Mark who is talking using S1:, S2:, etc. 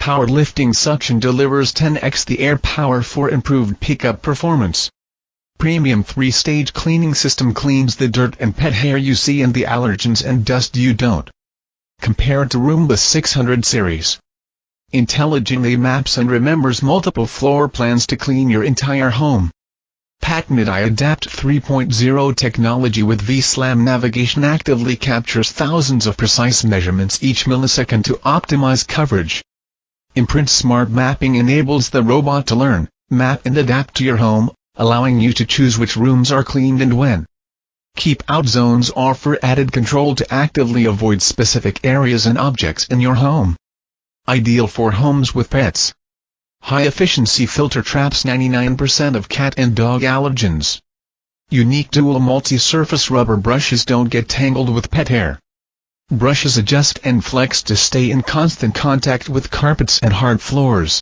S1: Power lifting suction delivers 10x the air power for improved pickup performance. Premium 3-stage cleaning system cleans the dirt and pet hair you see and the allergens and dust you don't. Compared to Roomba 600 series. Intelligently maps and remembers multiple floor plans to clean your entire home. Patented iAdapt 3.0 technology with V-SLAM navigation actively captures thousands of precise measurements each millisecond to optimize coverage. Imprint Smart Mapping enables the robot to learn, map and adapt to your home, allowing you to choose which rooms are cleaned and when. Keep Out Zones offer added control to actively avoid specific areas and objects in your home. Ideal for homes with pets. High-efficiency filter traps 99% of cat and dog allergens. Unique dual multi-surface rubber brushes don't get tangled with pet hair. Brushes adjust and flex to stay in constant contact with carpets and hard floors.